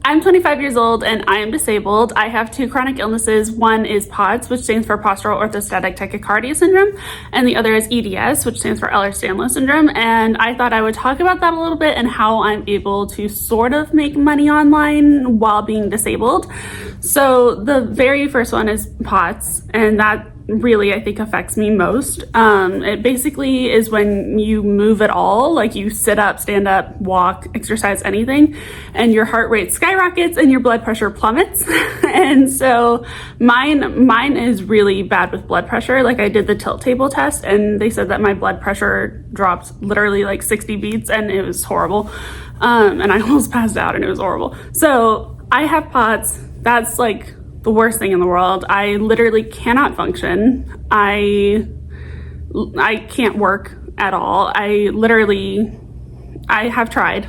I'm 25 years old and I am disabled. I have two chronic illnesses. One is POTS, which stands for postural orthostatic tachycardia syndrome, and the other is EDS, which stands for Ehlers-Danlos syndrome. And I thought I would talk about that a little bit and how I'm able to sort of make money online while being disabled. So the very first one is POTS, and that really I think affects me most. It basically is when you move at all, like you sit up, stand up, walk, exercise, anything, and your heart rate skyrockets and your blood pressure plummets. And so mine is really bad with blood pressure. Like I did the tilt table test and they said that my blood pressure dropped literally like 60 beats and it was horrible. And I almost passed out and it was horrible. So I have POTS. That's like the worst thing in the world. I literally cannot function. I can't work at all. I have tried.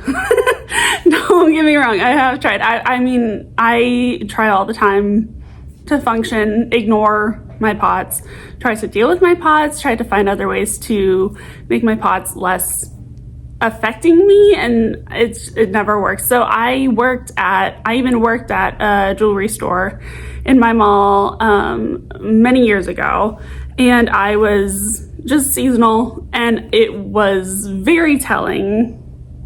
Don't get me wrong, I have tried. I mean, I try all the time to function, ignore my POTS, try to deal with my POTS, try to find other ways to make my POTS less affecting me, and it never works. So I even worked at a jewelry store in my mall many years ago, and I was just seasonal, and it was very telling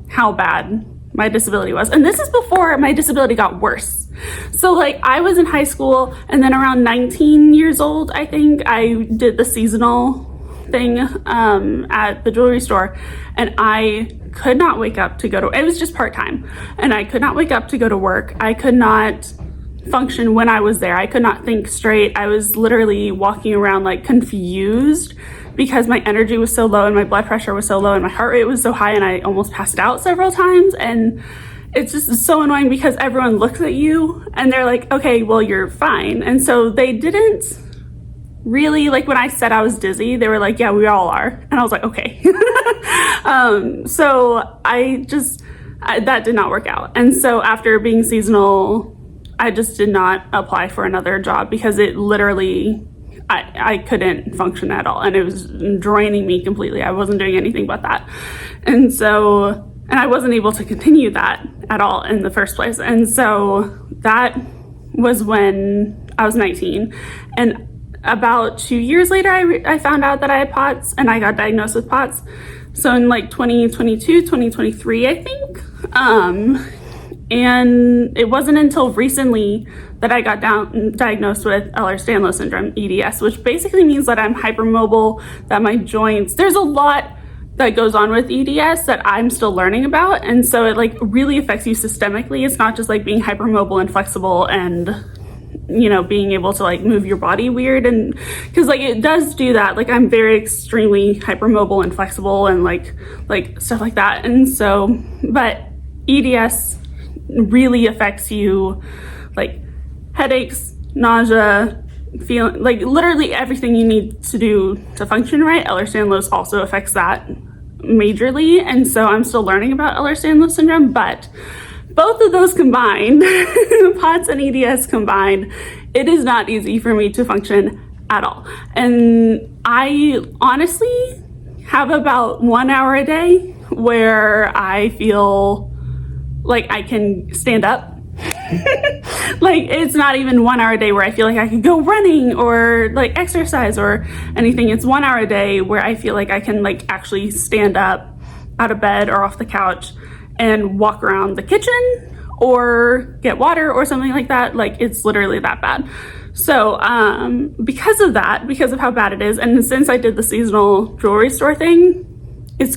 how bad my disability was. And this is before my disability got worse. So like I was in high school, and then around 19 years old, I think, I did the seasonal thing at the jewelry store, and I could not wake up to go to, it was just part-time, and I could not wake up to go to work. I could not function when I was there. I could not think straight. I was literally walking around like confused because my energy was so low and my blood pressure was so low and my heart rate was so high, and I almost passed out several times. And it's just so annoying because everyone looks at you and they're like, okay, well, you're fine. And so they didn't really, like when I said I was dizzy, they were like, yeah, we all are. And I was like, okay. So that did not work out. And so after being seasonal, I just did not apply for another job because it literally, I couldn't function at all. And it was draining me completely. I wasn't doing anything but that. And I wasn't able to continue that at all in the first place. And so that was when I was 19. And about 2 years later, I found out that I had POTS, and I got diagnosed with POTS. So in like 2022, 2023, I think. And it wasn't until recently that I got diagnosed with Ehlers-Danlos syndrome, EDS, which basically means that I'm hypermobile, that my joints, there's a lot that goes on with EDS that I'm still learning about. And so it like really affects you systemically. It's not just like being hypermobile and flexible and, you know, being able to like move your body weird. And because like it does do that. Like I'm very extremely hypermobile and flexible and like stuff like that. And so, but EDS really affects you, like headaches, nausea, feeling like literally everything you need to do to function right. Ehlers-Danlos also affects that majorly. And so I'm still learning about Ehlers-Danlos syndrome, but both of those combined, POTS and EDS combined, it is not easy for me to function at all. And I honestly have about 1 hour a day where I feel like I can stand up. Like it's not even 1 hour a day where I feel like I could go running or like exercise or anything. It's 1 hour a day where I feel like I can like actually stand up out of bed or off the couch and walk around the kitchen or get water or something like that. Like it's literally that bad. So because of that, because of how bad it is, and since I did the seasonal jewelry store thing, it's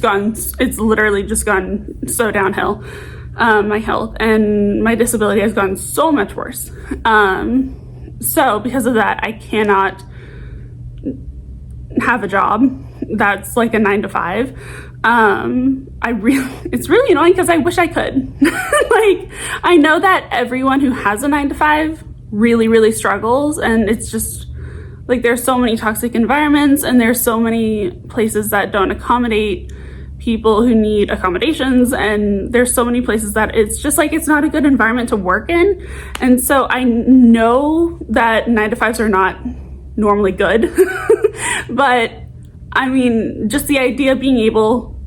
literally just gone so downhill. My health and my disability has gotten so much worse. So because of that, I cannot have a job that's like a 9 to 5. It's really annoying because I wish I could. Like, I know that everyone who has a 9 to 5 really, really struggles, and it's just like there's so many toxic environments and there's so many places that don't accommodate people who need accommodations, and there's so many places that it's just like it's not a good environment to work in. And so I know that 9 to 5s are not normally good, but I mean, just the idea of being able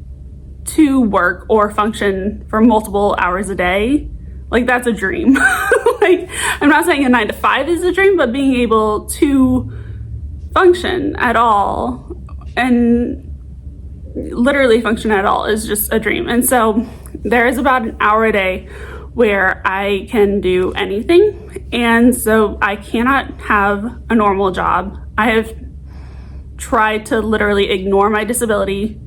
to work or function for multiple hours a day Like, that's a dream. Like, I'm not saying a 9 to 5 is a dream, but being able to function at all and literally function at all is just a dream. And so there is about an hour a day where I can do anything. And so I cannot have a normal job. I have tried to literally ignore my disability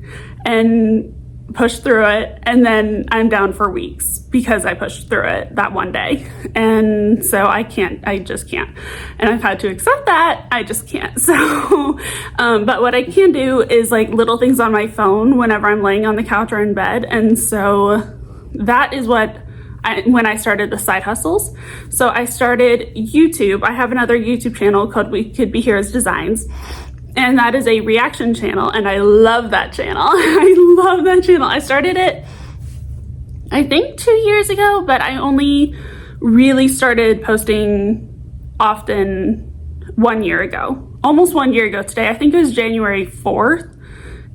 and push through it, and then I'm down for weeks because I pushed through it that one day. And so I just can't. And I've had to accept that, I just can't. So, but what I can do is like little things on my phone whenever I'm laying on the couch or in bed. And so that is when I started the side hustles. So I started YouTube. I have another YouTube channel called We Could Be Heroes Designs. And that is a reaction channel, and I love that channel. I love that channel. I started it, I think 2 years ago, but I only really started posting often 1 year ago. Almost 1 year ago today. I think it was January 4th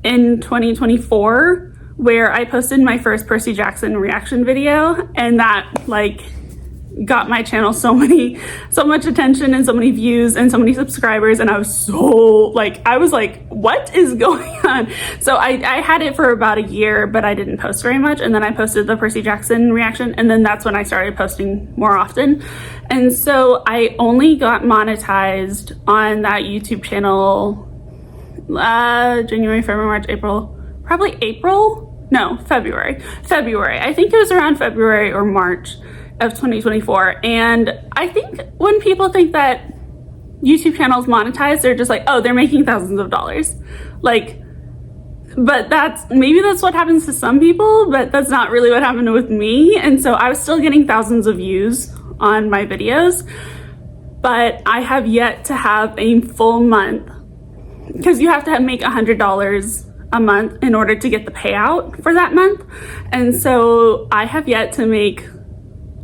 in 2024, where I posted my first Percy Jackson reaction video, and that like got my channel so much attention and so many views and so many subscribers. And I was like, what is going on? So I had it for about a year, but I didn't post very much. And then I posted the Percy Jackson reaction, and then that's when I started posting more often. And so I only got monetized on that YouTube channel January, February, March, April, probably February. I think it was around February or March of 2024. And I think when people think that YouTube channels monetize, they're just like, oh, they're making thousands of dollars. Like, but maybe that's what happens to some people, but that's not really what happened with me. And so I was still getting thousands of views on my videos, but I have yet to have a full month, because you have to make $100 a month in order to get the payout for that month. And so I have yet to make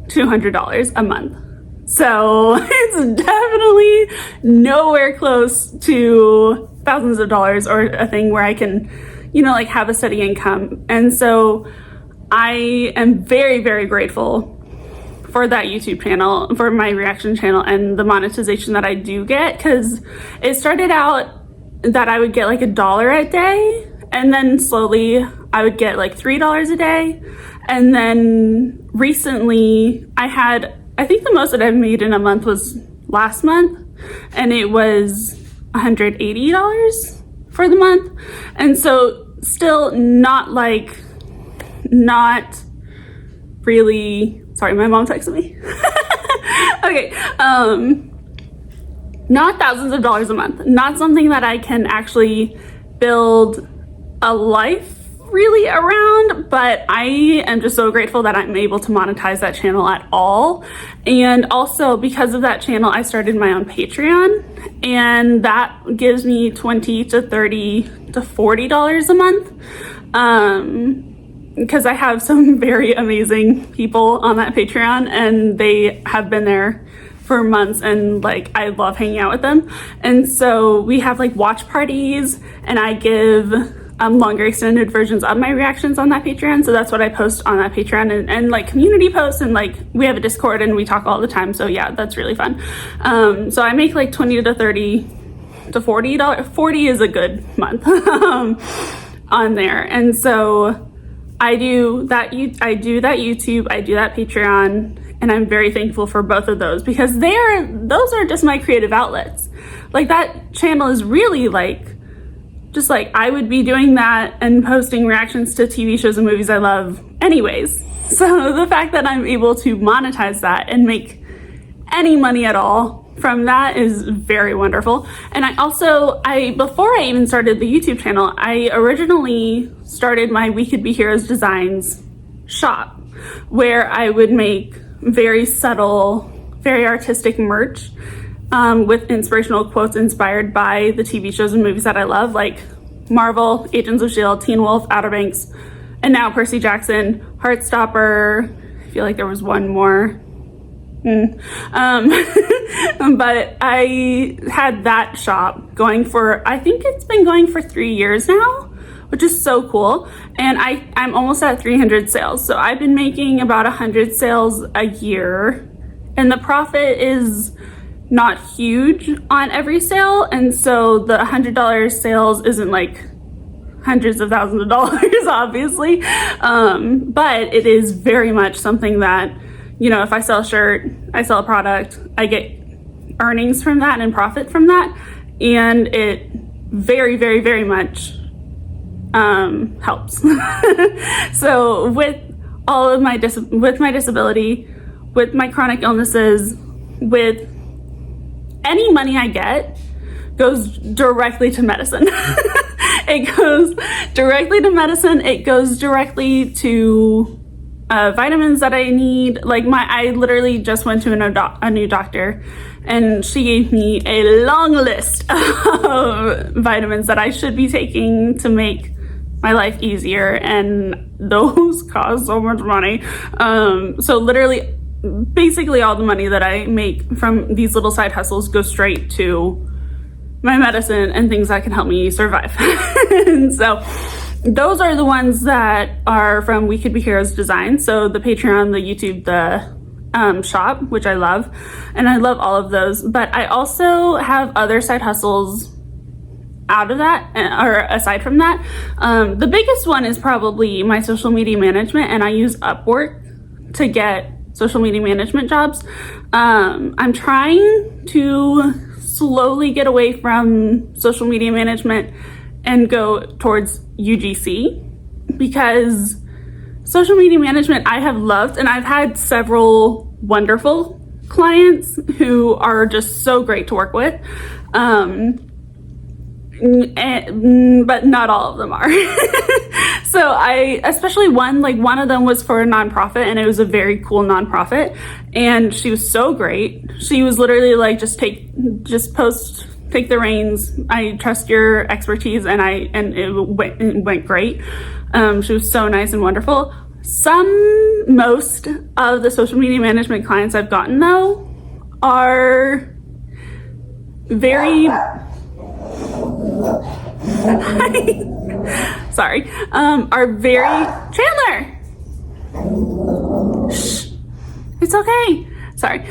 $200 a month. So it's definitely nowhere close to thousands of dollars or a thing where I can, like have a steady income. And so I am very, very grateful for that YouTube channel, for my reaction channel, and the monetization that I do get, because it started out that I would get like $1 a day, and then slowly I would get like $3 a day. And then recently I think the most that I've made in a month was last month, and it was $180 for the month. And so still not really, sorry, my mom texted me. Okay, not thousands of dollars a month, not something that I can actually build a life really around, but I am just so grateful that I'm able to monetize that channel at all. And also because of that channel, I started my own Patreon, and that gives me $20 to $30 to $40 a month, because I have some very amazing people on that Patreon, and they have been there for months, and like I love hanging out with them. And so we have like watch parties, and I give longer extended versions of my reactions on that Patreon. So that's what I post on that Patreon, and like community posts, and like we have a Discord and we talk all the time. So yeah, that's really fun. So I make like $20 to $30 to $40. 40 is a good month on there. And so I do that YouTube, I do that Patreon, and I'm very thankful for both of those, because those are just my creative outlets. Like that channel is really just like I would be doing that and posting reactions to TV shows and movies I love anyways. So the fact that I'm able to monetize that and make any money at all from that is very wonderful. And before I even started the YouTube channel, I originally started my We Could Be Heroes Designs shop, where I would make very subtle, very artistic merch with inspirational quotes inspired by the TV shows and movies that I love, like Marvel, Agents of S.H.I.E.L.D., Teen Wolf, Outer Banks, and now Percy Jackson, Heartstopper. I feel like there was one more. But I had that shop going for, I think it's been going for 3 years now, which is so cool. And I'm almost at 300 sales. So I've been making about 100 sales a year, and the profit is not huge on every sale. And so the $100 sales isn't like hundreds of thousands of dollars, obviously. But it is very much something that, you know, if I sell a shirt, I sell a product, I get earnings from that and profit from that. And it very, very, very much helps. So with all of my with my disability, with my chronic illnesses, with any money I get goes directly to medicine. It goes directly to medicine. It goes directly to vitamins that I need. Like I literally just went to a new doctor, and she gave me a long list of vitamins that I should be taking to make my life easier, and those cost so much money. So literally, basically all the money that I make from these little side hustles goes straight to my medicine and things that can help me survive. And so those are the ones that are from We Could Be Heroes Design. So the Patreon, the YouTube, the shop, which I love. And I love all of those. But I also have other side hustles out of that, or aside from that. The biggest one is probably my social media management, and I use Upwork to get social media management jobs. I'm trying to slowly get away from social media management and go towards UGC, because social media management I have loved, and I've had several wonderful clients who are just so great to work with. But not all of them are. So especially one of them was for a nonprofit, and it was a very cool nonprofit, and she was so great. She was literally like, just take the reins. I trust your expertise, and it went great. She was so nice and wonderful. Most of the social media management clients I've gotten though are very sorry, are very Chandler. Shh. It's okay. Sorry.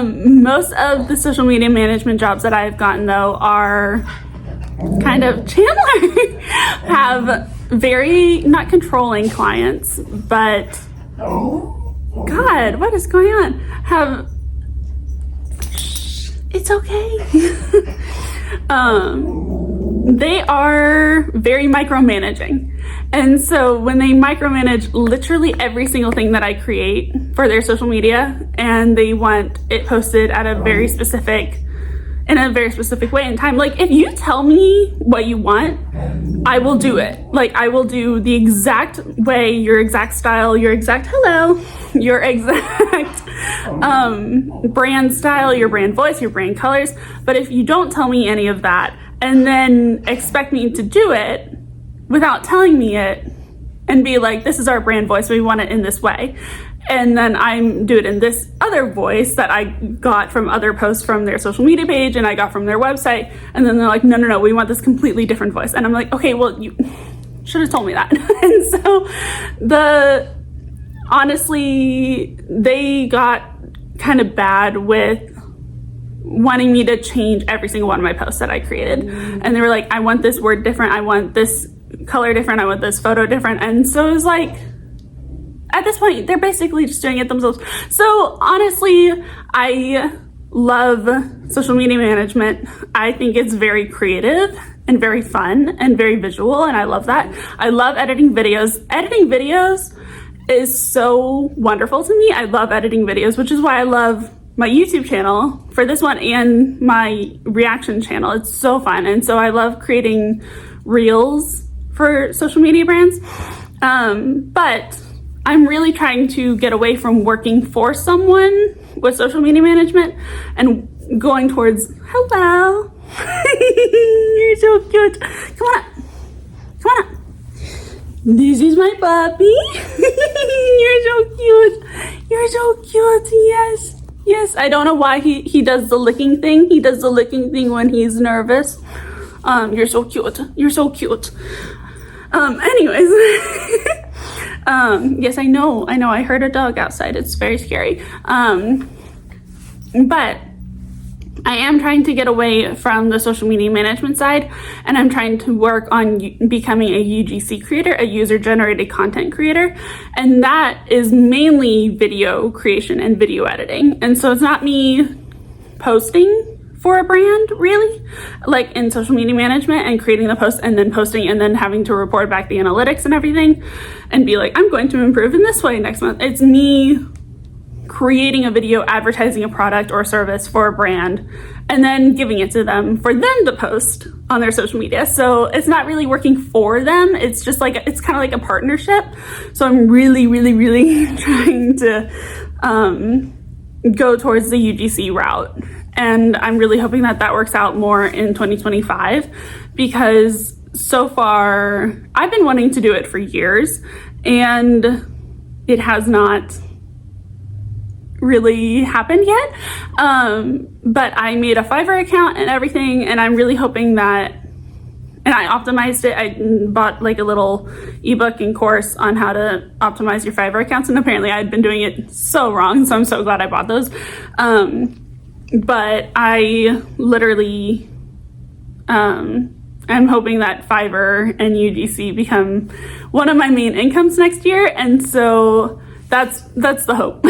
Most of the social media management jobs that I've gotten though are kind of Chandler have very not controlling clients, but God, what is going on? It's okay. They are very micromanaging. And so when they micromanage literally every single thing that I create for their social media, and they want it posted at in a very specific way and time. Like, if you tell me what you want, I will do it. Like, I will do the exact way, your exact style, your exact hello, your exact brand style, your brand voice, your brand colors. But if you don't tell me any of that and then expect me to do it without telling me it and be like, this is our brand voice, we want it in this way, and then I do it in this other voice that I got from other posts from their social media page and I got from their website, and then they're like, no, we want this completely different voice. And I'm like, okay, well, you should have told me that. And so honestly, they got kind of bad with wanting me to change every single one of my posts that I created. And they were like, I want this word different, I want this color different, I want this photo different. And so it was like, at this point, they're basically just doing it themselves. So honestly, I love social media management. I think it's very creative and very fun and very visual, and I love that. I love editing videos. Editing videos is so wonderful to me. I love editing videos, which is why I love my YouTube channel for this one and my reaction channel. It's so fun. And so I love creating reels for social media brands. But I'm really trying to get away from working for someone with social media management and going towards, hello, you're so cute. Come on up. This is my puppy. You're so cute. Yes. I don't know why he does the licking thing. He does the licking thing when he's nervous. You're so cute. Anyways, yes, I know, I heard a dog outside. It's very scary. But I am trying to get away from the social media management side, and I'm trying to work on becoming a UGC creator, a user-generated content creator, and that is mainly video creation and video editing. And so it's not me posting for a brand, really, like in social media management and creating the post and then posting and then having to report back the analytics and everything and be like, I'm going to improve in this way next month. It's me creating a video advertising a product or service for a brand and then giving it to them for them to post on their social media. So it's not really working for them. It's just like, it's kind of like a partnership. So I'm really trying to go towards the UGC route. And I'm really hoping that that works out more in 2025, because so far I've been wanting to do it for years and it has not really happened yet. But I made a Fiverr account and everything, and I'm really hoping that, and I optimized it. I bought like a little ebook and course on how to optimize your Fiverr accounts, and apparently I had been doing it so wrong, so I'm so glad I bought those. But I literally am hoping that Fiverr and UGC become one of my main incomes next year, and so that's the hope.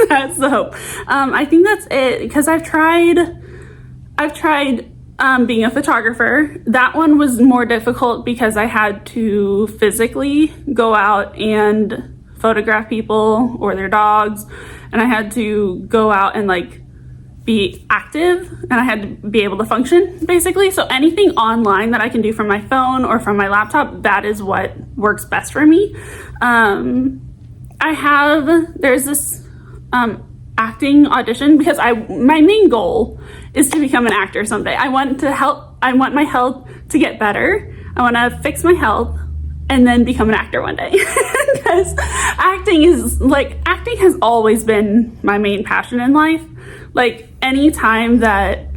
That's the hope. I think that's it, because I've tried being a photographer. That one was more difficult because I had to physically go out and photograph people or their dogs, and I had to go out and like be active, and I had to be able to function basically. So anything online that I can do from my phone or from my laptop, that is what works best for me. There's this acting audition, because my main goal is to become an actor someday. I want my health to get better. I want to fix my health and then become an actor one day. Because acting has always been my main passion in life. Like any time that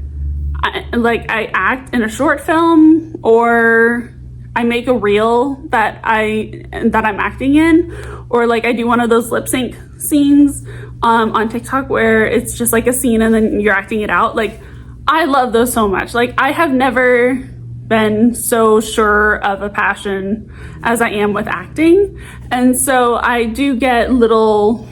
I act in a short film, or I make a reel that I'm acting in, or like I do one of those lip sync scenes on TikTok where it's just like a scene and then you're acting it out. Like I love those so much. Like I have never been so sure of a passion as I am with acting. And so I do get little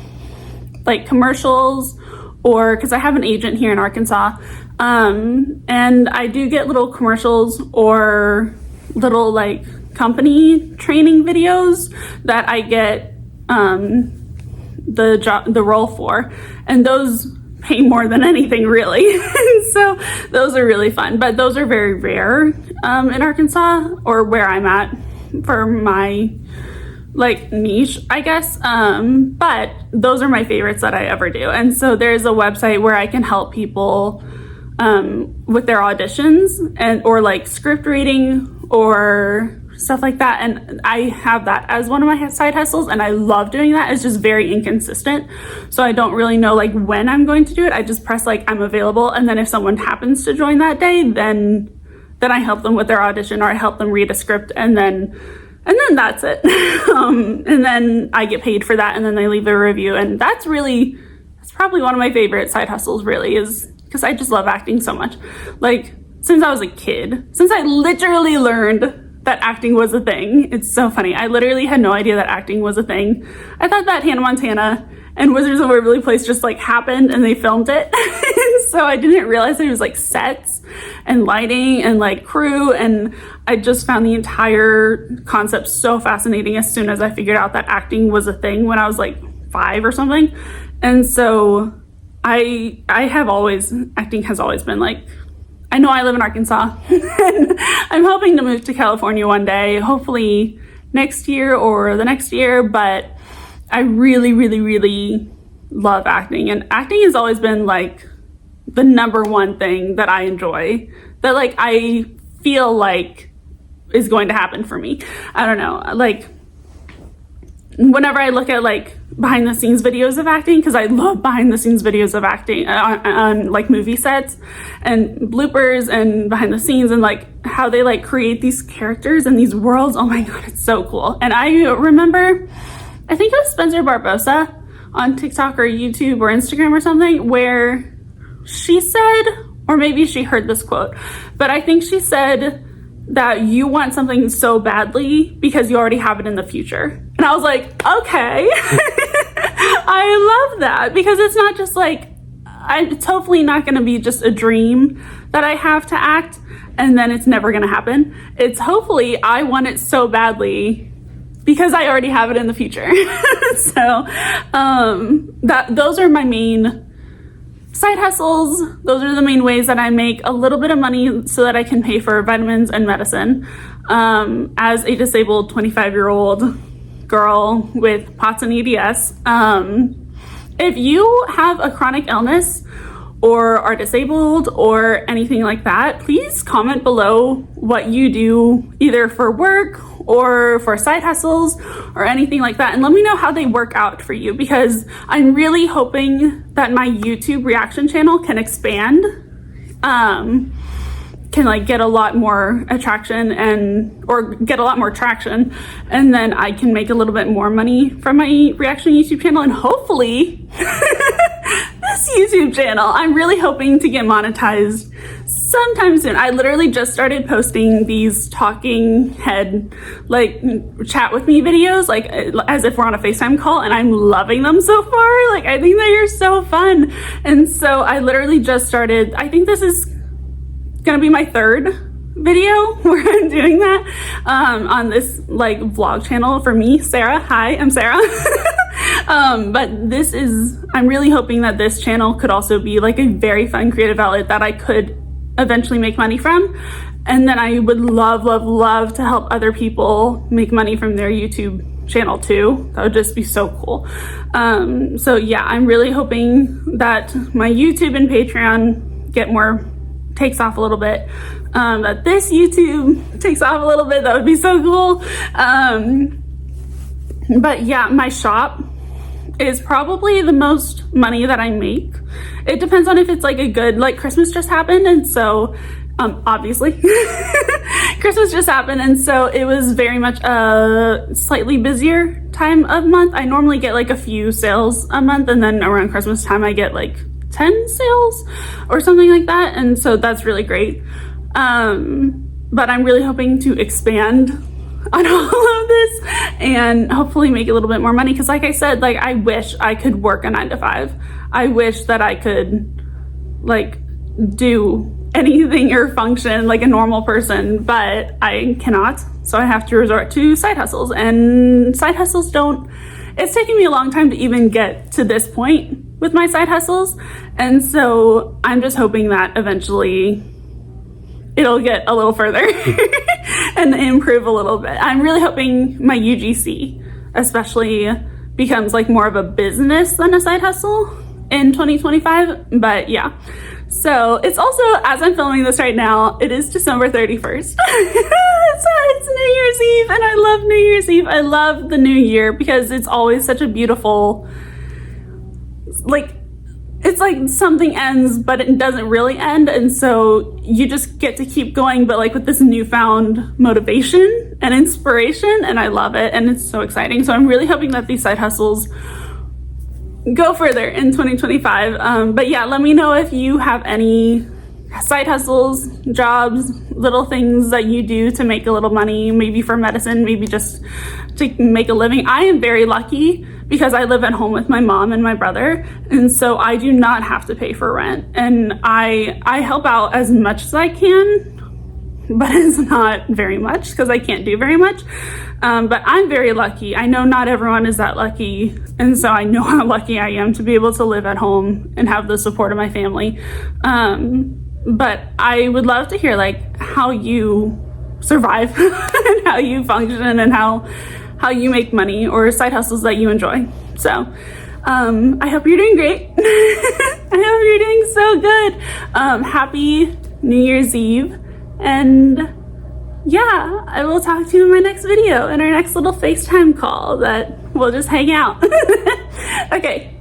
like commercials, or because I have an agent here in Arkansas, and I do get little commercials or little like company training videos that I get the role for, and those pay more than anything really. So those are really fun, but those are very rare in Arkansas, or where I'm at for my like niche, I guess. But those are my favorites that I ever do. And so there's a website where I can help people with their auditions or like script reading or stuff like that. And I have that as one of my side hustles, and I love doing that. It's just very inconsistent. So I don't really know like when I'm going to do it. I just press like I'm available, and then if someone happens to join that day, then I help them with their audition, or I help them read a script, and then that's it. And then I get paid for that, and then they leave a review. And that's probably one of my favorite side hustles, really, is because I just love acting so much. Like since I was a kid, since I literally learned that acting was a thing. It's so funny. I literally had no idea that acting was a thing. I thought that Hannah Montana and Wizards of Waverly Place just like happened and they filmed it. So I didn't realize there was like sets and lighting and like crew, and I just found the entire concept so fascinating as soon as I figured out that acting was a thing when I was like 5 or something. And so acting has always been like, I know I live in Arkansas and I'm hoping to move to California one day, hopefully next year or the next year, but I really, really, really love acting, and acting has always been like the number one thing that I enjoy, that like I feel like is going to happen for me. I don't know, like whenever I look at like behind the scenes videos of acting, because I love behind the scenes videos of acting on like movie sets and bloopers and behind the scenes, and like how they like create these characters and these worlds. Oh my God, it's so cool. And I remember, I think it was Spencer Barbosa on TikTok or YouTube or Instagram or something, where she said, or maybe she heard this quote, but I think she said that you want something so badly because you already have it in the future. And I was like, okay. I love that, because it's not just like, it's hopefully not going to be just a dream that I have to act and then it's never going to happen. It's hopefully I want it so badly because I already have it in the future. So those are my main side hustles. Those are the main ways that I make a little bit of money so that I can pay for vitamins and medicine. As a disabled 25-year-old girl with POTS and EDS, if you have a chronic illness or are disabled or anything like that, please comment below what you do either for work or for side hustles or anything like that, and let me know how they work out for you, because I'm really hoping that my YouTube reaction channel can expand, can like get a lot more attraction or get a lot more traction, and then I can make a little bit more money from my reaction YouTube channel, and hopefully this YouTube channel, I'm really hoping to get monetized sometime soon. I literally just started posting these talking head, like chat with me videos, like as if we're on a FaceTime call, and I'm loving them so far. Like, I think they are so fun. And so I literally just started, I think this is gonna be my third video where I'm doing that on this like vlog channel for me, Sarah. Hi, I'm Sarah. But this is, I'm really hoping that this channel could also be like a very fun creative outlet that I could eventually make money from, and then I would love to help other people make money from their YouTube channel too. That would just be so cool. So yeah, I'm really hoping that my YouTube and Patreon takes off a little bit, that this YouTube takes off a little bit. That would be so cool. But yeah, my shop is probably the most money that I make. It depends on if it's like a good, like Christmas just happened, and so obviously Christmas just happened, and so it was very much a slightly busier time of month. I normally get like a few sales a month, and then around Christmas time I get like 10 sales or something like that, and so that's really great. But I'm really hoping to expand on all of this and hopefully make a little bit more money, because like I said, like I wish I could work a 9-to-5. I wish that I could like do anything or function like a normal person, but I cannot, so I have to resort to side hustles, and side hustles it's taking me a long time to even get to this point with my side hustles, and so I'm just hoping that eventually it'll get a little further and improve a little bit. I'm really hoping my UGC especially becomes like more of a business than a side hustle in 2025, but yeah. So it's also, as I'm filming this right now, it is December 31st. It's New Year's Eve, and I love New Year's Eve. I love the new year because it's always such a beautiful, like, it's like something ends, but it doesn't really end. And so you just get to keep going, but like with this newfound motivation and inspiration, and I love it. And it's so exciting. So I'm really hoping that these side hustles go further in 2025. But yeah, let me know if you have any side hustles, jobs, little things that you do to make a little money, maybe for medicine, maybe just to make a living. I am very lucky because I live at home with my mom and my brother, and so I do not have to pay for rent, and I help out as much as I can, but it's not very much because I can't do very much. But I'm very lucky. I know not everyone is that lucky, and so I know how lucky I am to be able to live at home and have the support of my family. But I would love to hear like how you survive and how you function and how you make money or side hustles that you enjoy. So I hope you're doing great. I hope you're doing so good. Happy New Year's Eve, and yeah, I will talk to you in my next video, in our next little FaceTime call that we'll just hang out. Okay,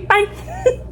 bye.